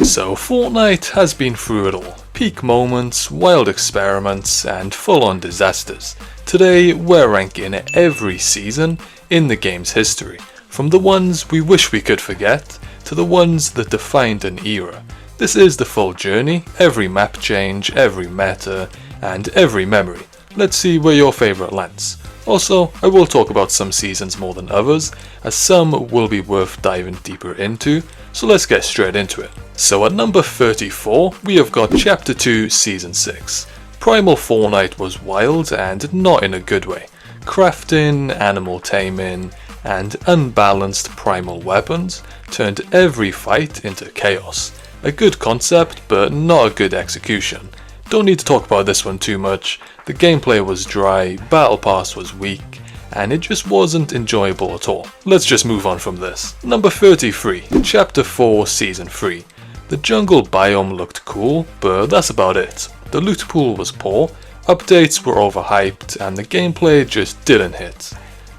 So Fortnite has been through it all. Peak moments, wild experiments, and full-on disasters. Today we're ranking every season in the game's history, from the ones we wish we could forget, to the ones that defined an era. This is the full journey, every map change, every meta, and every memory. Let's see where your favourite lands. Also, I will talk about some seasons more than others, as some will be worth diving deeper into, so let's get straight into it. So at number 34, we have got Chapter 2 Season 6. Primal Fortnite was wild and not in a good way. Crafting, animal taming, and unbalanced primal weapons turned every fight into chaos. A good concept, but not a good execution. Don't need to talk about this one too much. The gameplay was dry, battle pass was weak, and it just wasn't enjoyable at all. Let's just move on from this. Number 33, Chapter 4 Season 3. The jungle biome looked cool, but that's about it. The loot pool was poor, updates were overhyped, and the gameplay just didn't hit.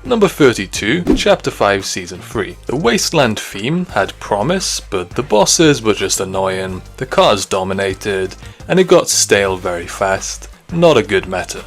Number 32, Chapter 5 Season 3. The Wasteland theme had promise, but the bosses were just annoying, the cars dominated, and it got stale very fast. Not a good meta.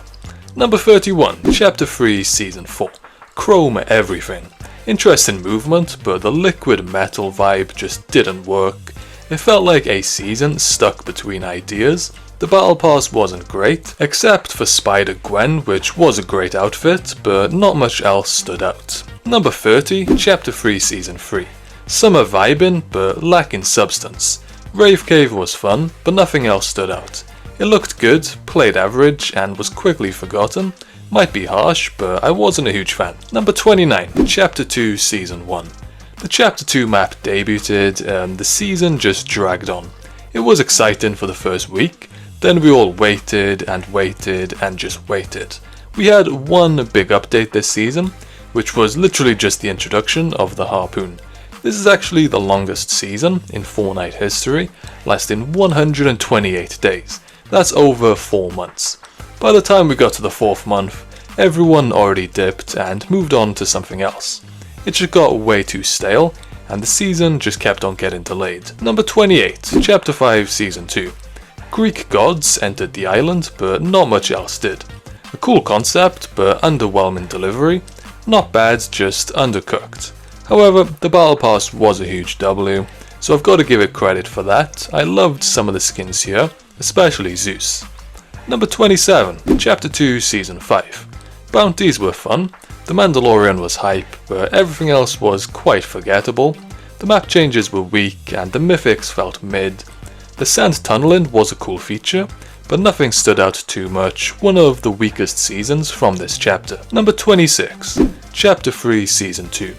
Number 31, Chapter 3 Season 4. Chrome everything. Interesting movement, but the liquid metal vibe just didn't work. It felt like a season stuck between ideas. The battle pass wasn't great, except for Spider-Gwen, which was a great outfit, but not much else stood out. Number 30, Chapter 3 Season 3. Summer vibing, but lacking substance. Rave Cave was fun, but nothing else stood out. It looked good, played average, and was quickly forgotten. Might be harsh, but I wasn't a huge fan. Number 29, Chapter 2 Season 1. The Chapter 2 map debuted, and the season just dragged on. It was exciting for the first week, then we all waited and just waited. We had one big update this season, which was literally just the introduction of the Harpoon. This is actually the longest season in Fortnite history, lasting 128 days. That's over 4 months. By the time we got to the 4th month, everyone already dipped and moved on to something else. It just got way too stale, and the season just kept on getting delayed. Number 28, Chapter 5 Season 2. Greek gods entered the island, but not much else did. A cool concept, but underwhelming delivery. Not bad, just undercooked. However, the battle pass was a huge W, so I've got to give it credit for that. I loved some of the skins here, especially Zeus. Number 27, Chapter 2 Season 5. Bounties were fun. The Mandalorian was hype, but everything else was quite forgettable. The map changes were weak, and the mythics felt mid. The sand tunneling was a cool feature, but nothing stood out too much, one of the weakest seasons from this chapter. Number 26, Chapter 3 Season 2.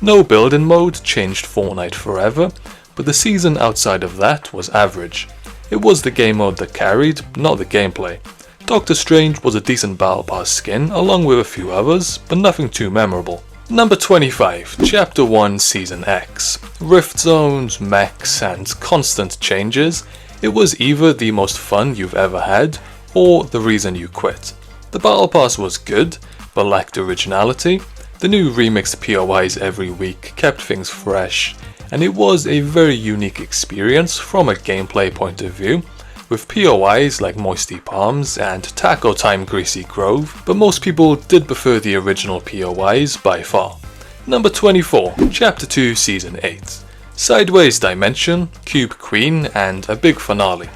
No building mode changed Fortnite forever, but the season outside of that was average. It was the game mode that carried, not the gameplay. Doctor Strange was a decent battle pass skin, along with a few others, but nothing too memorable. Number 25, Chapter 1 Season X. Rift zones, mechs, and constant changes. It was either the most fun you've ever had, or the reason you quit. The battle pass was good, but lacked originality. The new remixed POIs every week kept things fresh, and it was a very unique experience from a gameplay point of view, with POIs like Moisty Palms and Taco Time Greasy Grove, but most people did prefer the original POIs by far. Number 24, Chapter 2 Season 8. Sideways Dimension, Cube Queen, and a big finale.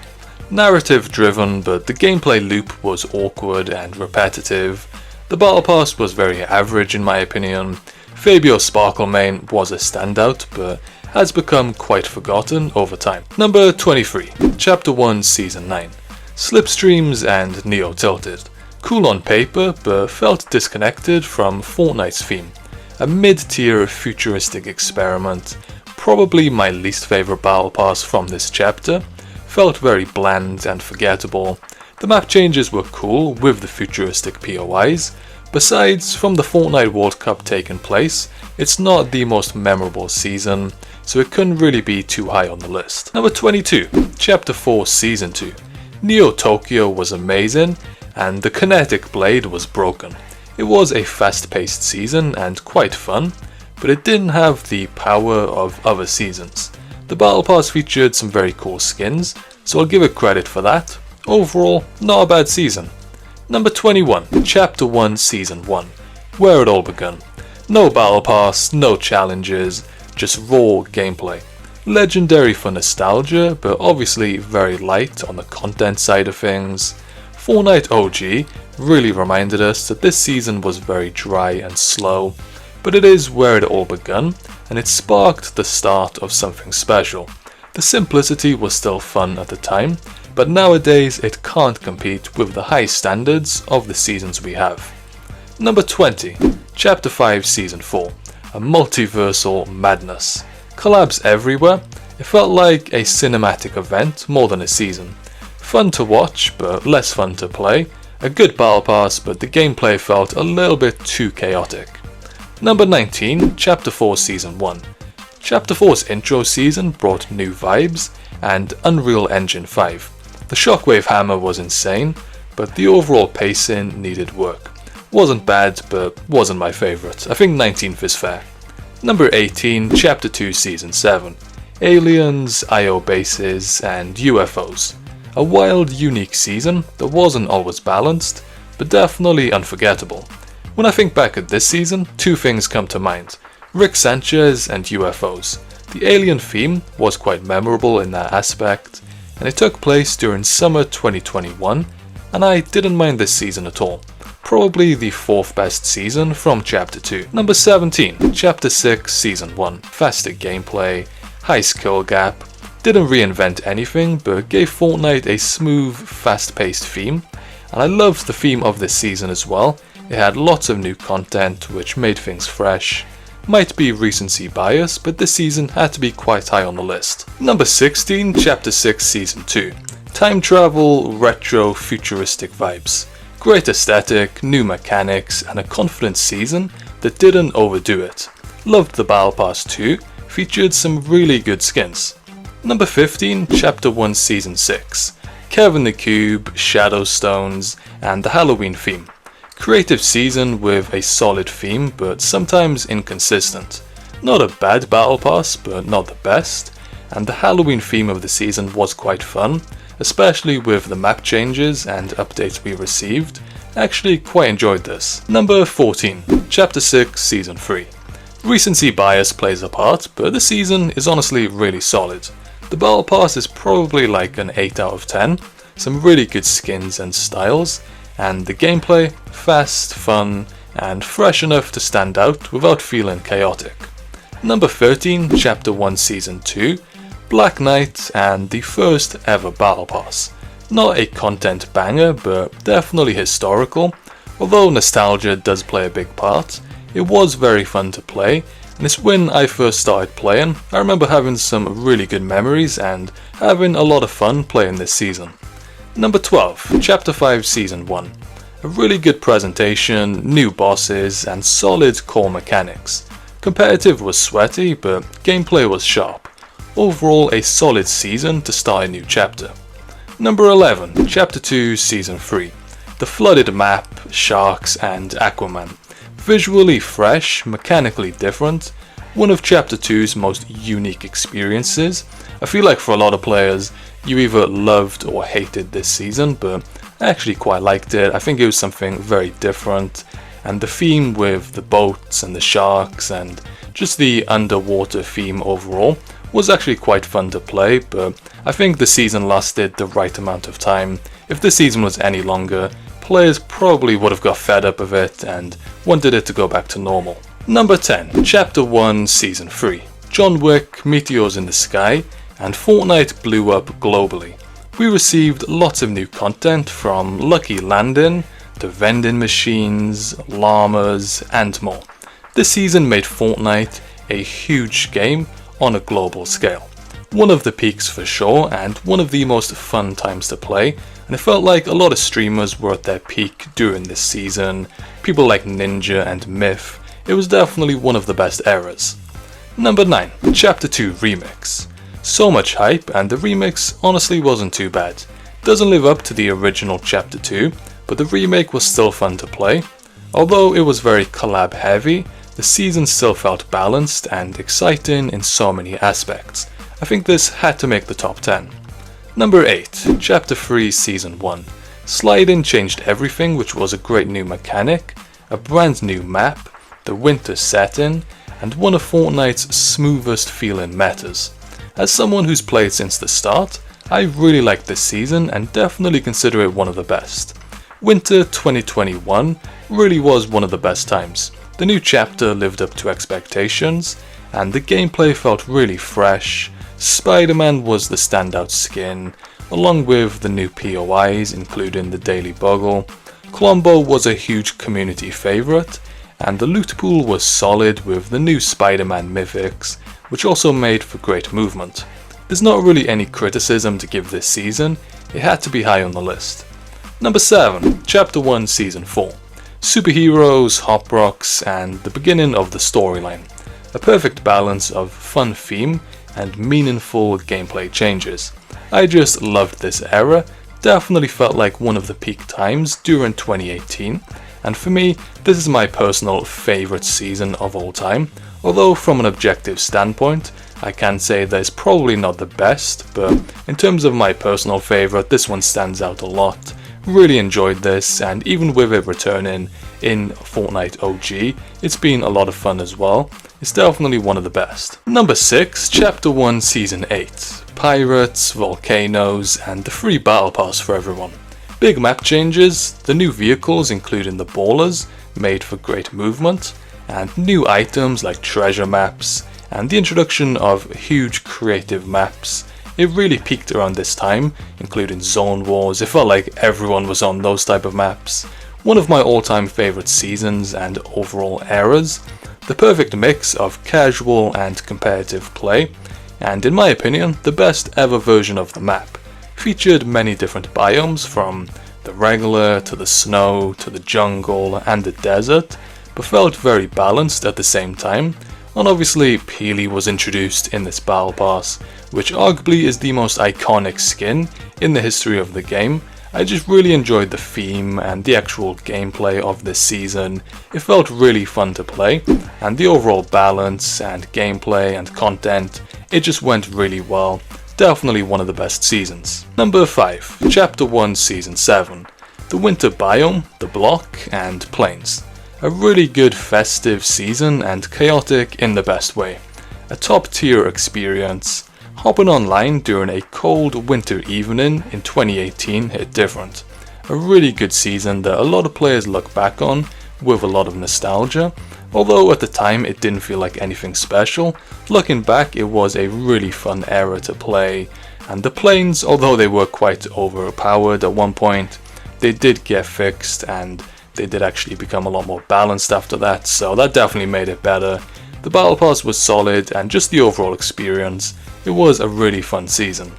Narrative driven, but the gameplay loop was awkward and repetitive. The battle pass was very average in my opinion. Fabio Sparklemane was a standout, but has become quite forgotten over time. Number 23, Chapter 1 Season 9. Slipstreams and Neo Tilted. Cool on paper, but felt disconnected from Fortnite's theme. A mid-tier futuristic experiment. Probably my least favourite battle pass from this chapter. Felt very bland and forgettable. The map changes were cool with the futuristic POIs. Besides, from the Fortnite World Cup taking place, it's not the most memorable season, so it couldn't really be too high on the list. Number 22, Chapter 4 Season 2. Neo Tokyo was amazing, and the kinetic blade was broken. It was a fast-paced season and quite fun, but it didn't have the power of other seasons. The Battle Pass featured some very cool skins, so I'll give it credit for that. Overall, not a bad season. Number 21, Chapter 1 Season 1, where it all begun. No Battle Pass, no challenges, just raw gameplay. Legendary for nostalgia, but obviously very light on the content side of things. Fortnite OG really reminded us that this season was very dry and slow, but it is where it all begun, and it sparked the start of something special. The simplicity was still fun at the time, but nowadays it can't compete with the high standards of the seasons we have. Number 20, Chapter 5 Season 4, a multiversal madness. Collabs everywhere, it felt like a cinematic event more than a season. Fun to watch, but less fun to play. A good battle pass, but the gameplay felt a little bit too chaotic. Number 19, Chapter 4 Season 1. Chapter 4's intro season brought new vibes and Unreal Engine 5. The Shockwave Hammer was insane, but the overall pacing needed work. Wasn't bad, but wasn't my favourite. I think 19th is fair. Number 18, Chapter 2 Season 7. Aliens, IO bases, and UFOs. A wild, unique season that wasn't always balanced, but definitely unforgettable. When I think back at this season, two things come to mind. Rick Sanchez and UFOs. The alien theme was quite memorable in that aspect, and it took place during summer 2021, and I didn't mind this season at all. Probably the 4th best season from Chapter 2. Number 17, Chapter 6 Season 1. Faster gameplay, high skill gap, didn't reinvent anything but gave Fortnite a smooth, fast-paced theme, and I loved the theme of this season as well. It had lots of new content which made things fresh. Might be recency bias, but this season had to be quite high on the list. Number 16, Chapter 6 Season 2. Time travel, retro, futuristic vibes. Great aesthetic, new mechanics, and a confident season that didn't overdo it. Loved the Battle Pass too, featured some really good skins. Number 15, Chapter 1 Season 6. Kevin the Cube, Shadow Stones, and the Halloween theme. Creative season with a solid theme, but sometimes inconsistent. Not a bad Battle Pass, but not the best, and the Halloween theme of the season was quite fun, especially with the map changes and updates we received. Actually quite enjoyed this. Number 14, Chapter 6 Season 3. Recency bias plays a part, but the season is honestly really solid. The Battle Pass is probably like an 8 out of 10, some really good skins and styles, and the gameplay, fast, fun, and fresh enough to stand out without feeling chaotic. Number 13, Chapter 1 Season 2, Black Knight and the first ever Battle Pass. Not a content banger, but definitely historical. Although nostalgia does play a big part, it was very fun to play, and it's when I first started playing. I remember having some really good memories and having a lot of fun playing this season. Number 12, Chapter 5 Season 1. A really good presentation, new bosses, and solid core mechanics. Competitive was sweaty, but gameplay was sharp. Overall, a solid season to start a new chapter. Number 11, Chapter 2 Season 3. The flooded map, sharks, and Aquaman. Visually fresh, mechanically different, one of Chapter 2's most unique experiences. I feel like for a lot of players, you either loved or hated this season, but I actually quite liked it. I think it was something very different, and the theme with the boats and the sharks and just the underwater theme overall was actually quite fun to play, but I think the season lasted the right amount of time. If the season was any longer, players probably would have got fed up of it and wanted it to go back to normal. Number 10, Chapter 1 Season 3. John Wick, Meteors in the Sky, and Fortnite blew up globally. We received lots of new content from Lucky Landing, to vending machines, llamas, and more. This season made Fortnite a huge game on a global scale. One of the peaks for sure, and one of the most fun times to play, and it felt like a lot of streamers were at their peak during this season. People like Ninja and Myth. It was definitely one of the best eras. Number 9, Chapter 2 Remix. So much hype, and the remix honestly wasn't too bad. Doesn't live up to the original Chapter 2, but the remake was still fun to play. Although it was very collab heavy, the season still felt balanced and exciting in so many aspects. I think this had to make the top 10. Number 8, Chapter 3 Season 1. Slide-in changed everything, which was a great new mechanic, a brand new map, the winter setting, and one of Fortnite's smoothest feeling metas. As someone who's played since the start, I really like this season and definitely consider it one of the best. Winter 2021 really was one of the best times. The new chapter lived up to expectations, and the gameplay felt really fresh. Spider-Man was the standout skin, along with the new POIs including the Daily Bugle. Colombo was a huge community favourite, and the loot pool was solid with the new Spider-Man mythics, which also made for great movement. There's not really any criticism to give this season, it had to be high on the list. Number 7, Chapter 1 Season 4. Superheroes, Hop Rocks, and the beginning of the storyline. A perfect balance of fun theme and meaningful gameplay changes. I just loved this era, definitely felt like one of the peak times during 2018, and for me, this is my personal favourite season of all time, although from an objective standpoint, I can say that it's probably not the best, but in terms of my personal favourite, this one stands out a lot. Really enjoyed this, and even with it returning in Fortnite OG, it's been a lot of fun as well. It's definitely one of the best. Number 6, Chapter 1 Season 8. Pirates, volcanoes, and the free battle pass for everyone. Big map changes, the new vehicles including the ballers made for great movement, and new items like treasure maps, and the introduction of huge creative maps. It really peaked around this time, including Zone Wars. It felt like everyone was on those type of maps. One of my all-time favorite seasons and overall eras. The perfect mix of casual and competitive play, and in my opinion, the best ever version of the map. Featured many different biomes from the regular to the snow to the jungle and the desert, but felt very balanced at the same time. And obviously Peely was introduced in this battle pass, which arguably is the most iconic skin in the history of the game. I just really enjoyed the theme and the actual gameplay of this season. It felt really fun to play, and the overall balance and gameplay and content, it just went really well. Definitely one of the best seasons. Number 5, Chapter 1 Season 7. The winter biome, the block, and plains. A really good festive season and chaotic in the best way. A top tier experience. Hopping online during a cold winter evening in 2018 hit different. A really good season that a lot of players look back on with a lot of nostalgia. Although at the time it didn't feel like anything special, looking back it was a really fun era to play. And the planes, although they were quite overpowered at one point, they did get fixed and they did actually become a lot more balanced after that, so that definitely made it better. The battle pass was solid, and just the overall experience, it was a really fun season.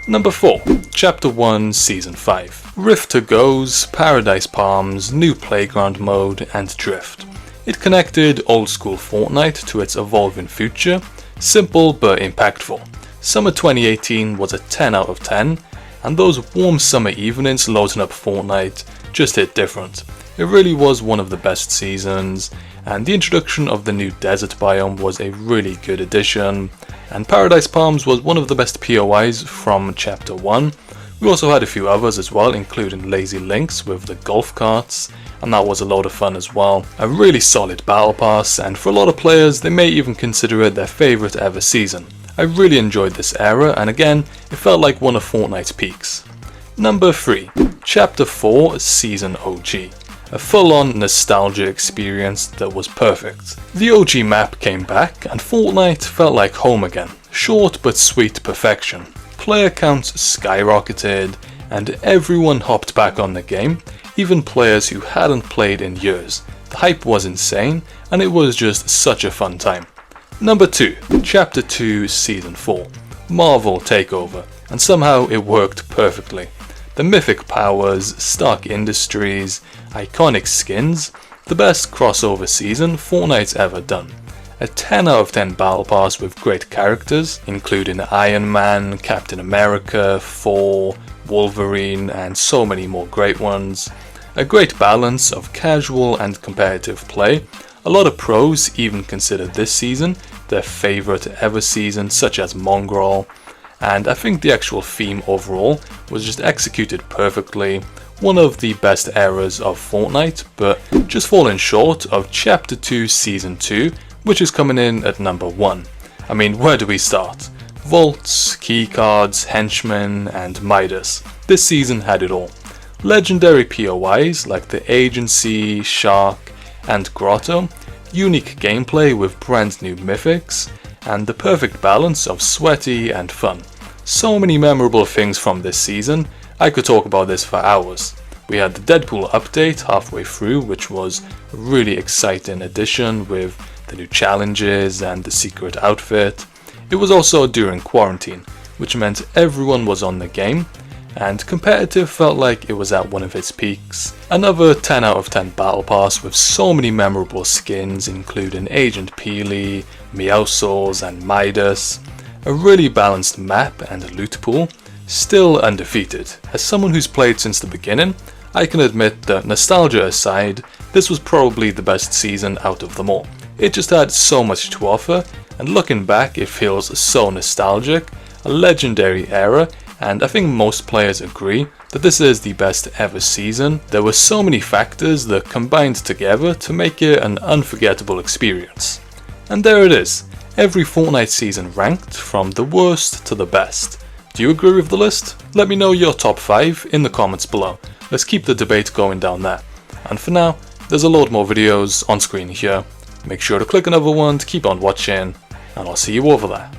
Number 4, Chapter 1 Season 5. Rift to Goes, Paradise Palms, new playground mode, and Drift. It connected old school Fortnite to its evolving future, simple but impactful. Summer 2018 was a 10 out of 10, and those warm summer evenings loading up Fortnite just hit different. It really was one of the best seasons, and the introduction of the new desert biome was a really good addition, and Paradise Palms was one of the best POIs from Chapter 1. We also had a few others as well, including Lazy Links with the golf carts, and that was a lot of fun as well. A really solid battle pass, and for a lot of players they may even consider it their favourite ever season. I really enjoyed this era, and again, it felt like one of Fortnite's peaks. Number 3, Chapter 4 Season OG. A full-on nostalgia experience that was perfect. The OG map came back and Fortnite felt like home again. Short but sweet perfection. Player counts skyrocketed and everyone hopped back on the game, even players who hadn't played in years. The hype was insane and it was just such a fun time. Number 2, Chapter 2 Season 4. Marvel Takeover, and somehow it worked perfectly. The mythic powers, Stark Industries, iconic skins, the best crossover season Fortnite's ever done. A 10 out of 10 battle pass with great characters, including Iron Man, Captain America, Thor, Wolverine, and so many more great ones. A great balance of casual and competitive play. A lot of pros even consider this season their favorite ever season, such as Mongrel, and I think the actual theme overall was just executed perfectly. One of the best eras of Fortnite, but just falling short of Chapter 2 Season 2, which is coming in at number 1. I mean, where do we start? Vaults, keycards, henchmen, and Midas. This season had it all. Legendary POIs like the Agency, Shark, and Grotto, unique gameplay with brand new mythics, and the perfect balance of sweaty and fun. So many memorable things from this season, I could talk about this for hours. We had the Deadpool update halfway through, which was a really exciting addition with the new challenges and the secret outfit. It was also during quarantine, which meant everyone was on the game, and competitive felt like it was at one of its peaks. Another 10 out of 10 battle pass with so many memorable skins, including Agent Peely, Meowscles, and Midas. A really balanced map and loot pool, still undefeated. As someone who's played since the beginning, I can admit that nostalgia aside, this was probably the best season out of them all. It just had so much to offer, and looking back it feels so nostalgic, a legendary era, and I think most players agree that this is the best ever season. There were so many factors that combined together to make it an unforgettable experience. And there it is, every Fortnite season ranked from the worst to the best. Do you agree with the list? Let me know your top 5 in the comments below. Let's keep the debate going down there. And for now, there's a load more videos on screen here. Make sure to click another one to keep on watching, and I'll see you over there.